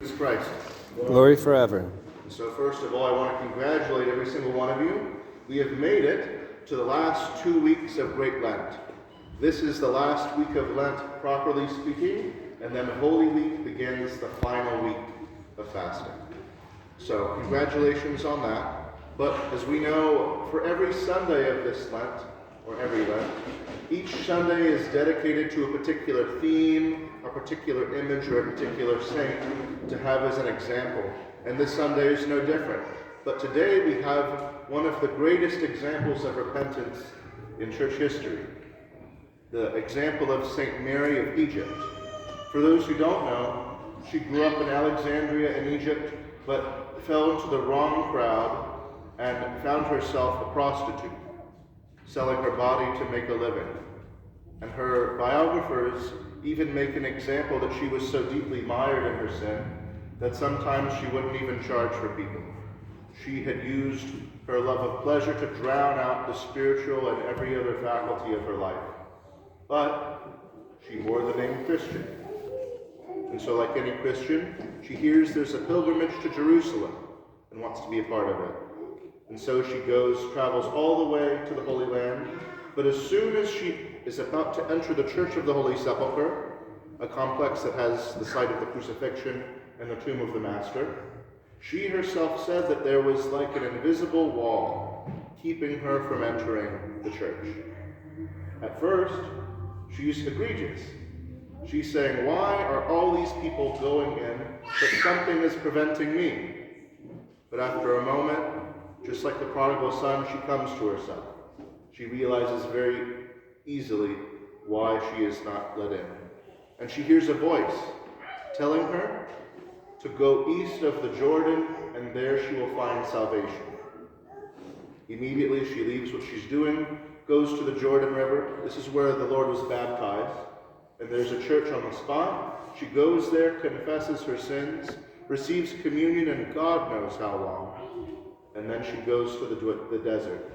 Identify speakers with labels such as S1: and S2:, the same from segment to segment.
S1: Jesus Christ.
S2: Glory forever.
S1: So first of all, I want to congratulate every single one of you. We have made it to the last 2 weeks of Great Lent. This is the last week of Lent, properly speaking, and then Holy Week begins the final week of fasting. So congratulations on that. But as we know, for every Sunday of this Lent, or every Lent, each Sunday is dedicated to a particular theme, a particular image, or a particular saint to have as an example. And this Sunday is no different. But today we have one of the greatest examples of repentance in church history. The example of St. Mary of Egypt. For those who don't know, she grew up in Alexandria in Egypt, but fell into the wrong crowd and found herself a prostitute, selling her body to make a living. And her biographers even make an example that she was so deeply mired in her sin that sometimes she wouldn't even charge for people. She had used her love of pleasure to drown out the spiritual and every other faculty of her life. But she bore the name Christian. And so like any Christian, she hears there's a pilgrimage to Jerusalem and wants to be a part of it. And so she travels all the way to the Holy Land, but as soon as she is about to enter the Church of the Holy Sepulchre, a complex that has the site of the crucifixion and the tomb of the Master, she herself said that there was like an invisible wall keeping her from entering the church. At first, she's egregious. She's saying, why are all these people going in, but something is preventing me? But after a moment, just like the prodigal son, she comes to herself. She realizes very easily why she is not let in. And she hears a voice telling her to go east of the Jordan, and there she will find salvation. Immediately she leaves what she's doing, goes to the Jordan River. This is where the Lord was baptized. And there's a church on the spot. She goes there, confesses her sins, receives communion, and God knows how long. And then she goes to the desert.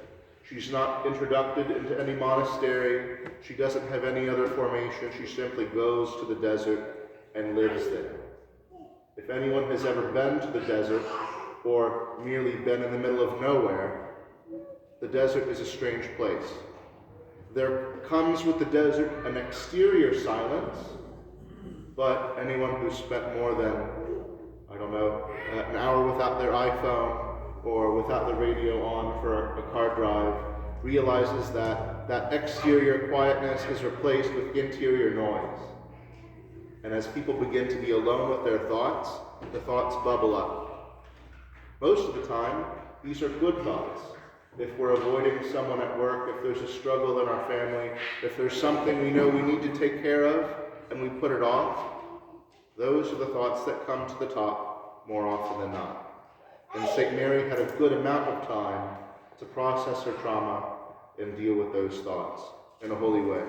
S1: She's not introduced into any monastery. She doesn't have any other formation. She simply goes to the desert and lives there. If anyone has ever been to the desert or merely been in the middle of nowhere, the desert is a strange place. There comes with the desert an exterior silence, but anyone who's spent more than, an hour without their iPhone or without the radio on for a car drive realizes that that exterior quietness is replaced with interior noise. And as people begin to be alone with their thoughts, the thoughts bubble up. Most of the time, these are good thoughts. If we're avoiding someone at work, if there's a struggle in our family, if there's something we know we need to take care of and we put it off, those are the thoughts that come to the top more often than not. And St. Mary had a good amount of time to process her trauma and deal with those thoughts in a holy way.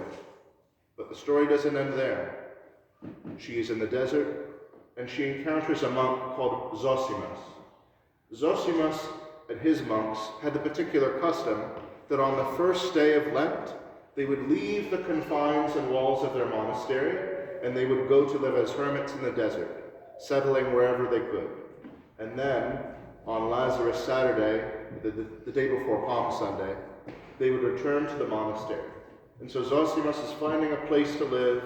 S1: But the story doesn't end there. She is in the desert, and she encounters a monk called Zosimus. Zosimus and his monks had the particular custom that on the first day of Lent, they would leave the confines and walls of their monastery, and they would go to live as hermits in the desert, settling wherever they could. And then, on Lazarus Saturday, the day before Palm Sunday, they would return to the monastery. And so Zosimus is finding a place to live,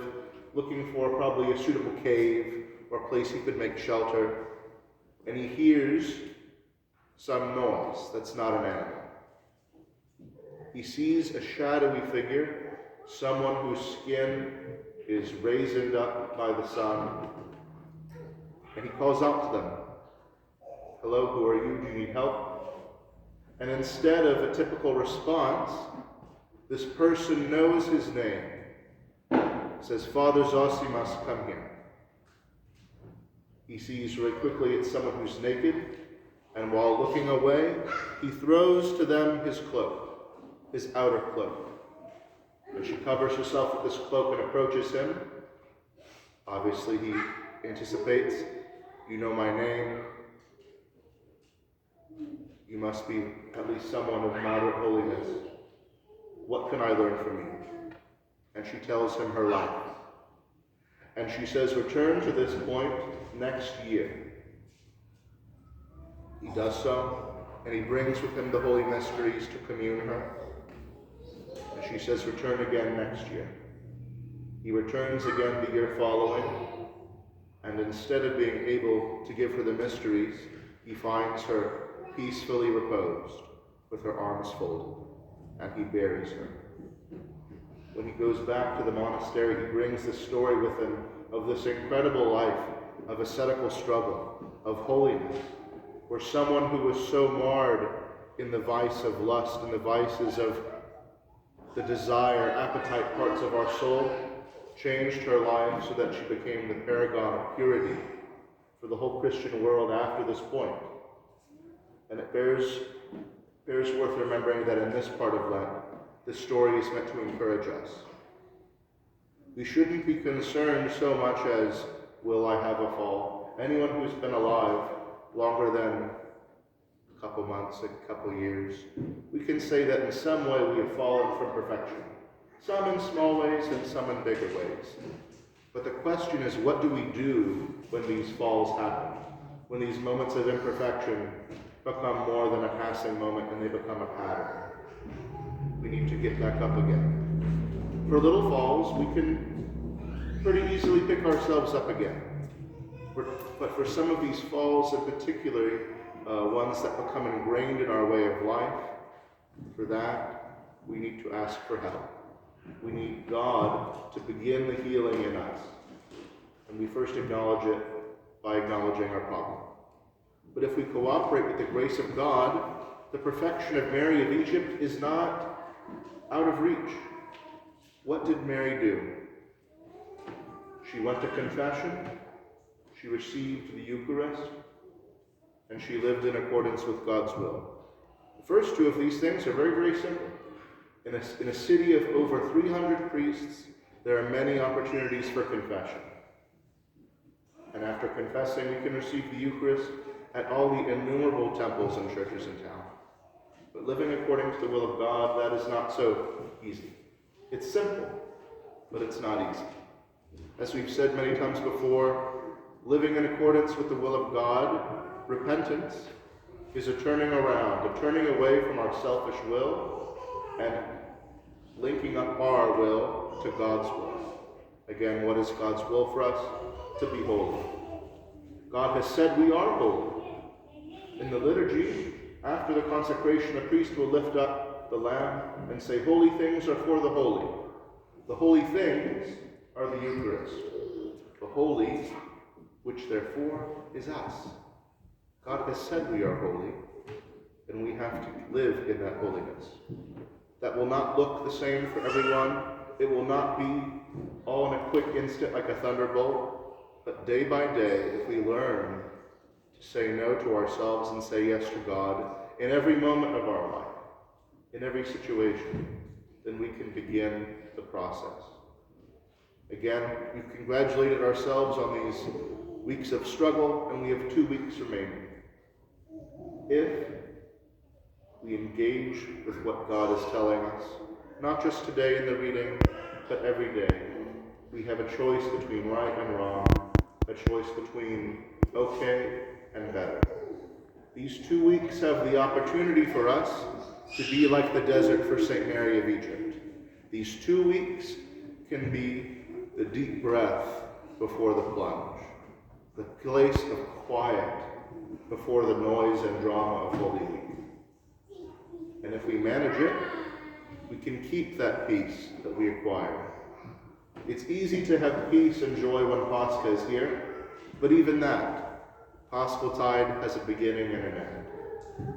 S1: looking for probably a suitable cave or a place he could make shelter, and he hears some noise that's not an animal. He sees a shadowy figure, someone whose skin is raised up by the sun, and he calls out to them, "Hello, who are you? Do you need help?" And instead of a typical response, this person knows his name. Says, "Father Zosimus, come here." He sees very quickly it's someone who's naked, and while looking away, he throws to them his cloak, his outer cloak. And she covers herself with this cloak and approaches him. Obviously, he anticipates, "You know my name. You must be at least someone of moderate holiness. What can I learn from you?" And she tells him her life. And she says, "Return to this point next year. He does so, and he brings with him the holy mysteries to commune her. And she says, return again next year. He returns again the year following, and instead of being able to give her the mysteries, he finds her peacefully reposed with her arms folded, and he buries her. When he goes back to the monastery, he brings the story with him of this incredible life of ascetical struggle, of holiness, where someone who was so marred in the vice of lust and the vices of the desire, appetite parts of our soul, changed her life so that she became the paragon of purity for the whole Christian world after this point. And it bears worth remembering that in this part of Lent, this story is meant to encourage us. We shouldn't be concerned so much as, will I have a fall? Anyone who's been alive longer than a couple months, a couple years, we can say that in some way we have fallen from perfection. Some in small ways and some in bigger ways. But the question is, what do we do when these falls happen? When these moments of imperfection become more than a passing moment and they become a pattern? We need to get back up again. For little falls, we can pretty easily pick ourselves up again. But for some of these falls in particular, ones that become ingrained in our way of life, for that, we need to ask for help. We need God to begin the healing in us. And we first acknowledge it by acknowledging our problem. But if we cooperate with the grace of God, the perfection of Mary of Egypt is not out of reach. What did Mary do? She went to confession, she received the Eucharist, and she lived in accordance with God's will. The first two of these things are very, very simple. In a city of over 300 priests, there are many opportunities for confession. And after confessing, we can receive the Eucharist at all the innumerable temples and churches in town. But living according to the will of God, that is not so easy. It's simple, but it's not easy. As we've said many times before, living in accordance with the will of God, repentance, is a turning around, a turning away from our selfish will and linking up our will to God's will. Again, what is God's will for us? To be holy. God has said we are holy. In the liturgy, after the consecration, a priest will lift up the lamb and say, holy things are for the holy. The holy things are the Eucharist. The holy, which therefore is us. God has said we are holy, and we have to live in that holiness. That will not look the same for everyone. It will not be all in a quick instant like a thunderbolt, but day by day, if we learn to say no to ourselves and say yes to God in every moment of our life, in every situation, then we can begin the process. Again, we've congratulated ourselves on these weeks of struggle, and we have 2 weeks remaining. If we engage with what God is telling us, not just today in the reading, but every day, we have a choice between right and wrong, a choice between okay and better. These 2 weeks have the opportunity for us to be like the desert for St. Mary of Egypt. These 2 weeks can be the deep breath before the plunge, the place of quiet before the noise and drama of Holy Week. And if we manage it, we can keep that peace that we acquire. It's easy to have peace and joy when Pascha is here, but even that, Paschaltide has a beginning and an end.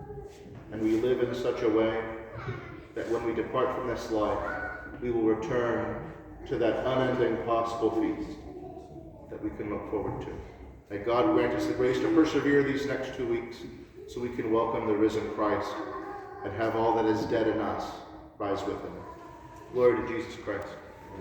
S1: And we live in such a way that when we depart from this life, we will return to that unending Paschal feast that we can look forward to. May God grant us the grace to persevere these next 2 weeks so we can welcome the risen Christ and have all that is dead in us rise with him. Glory to Jesus Christ.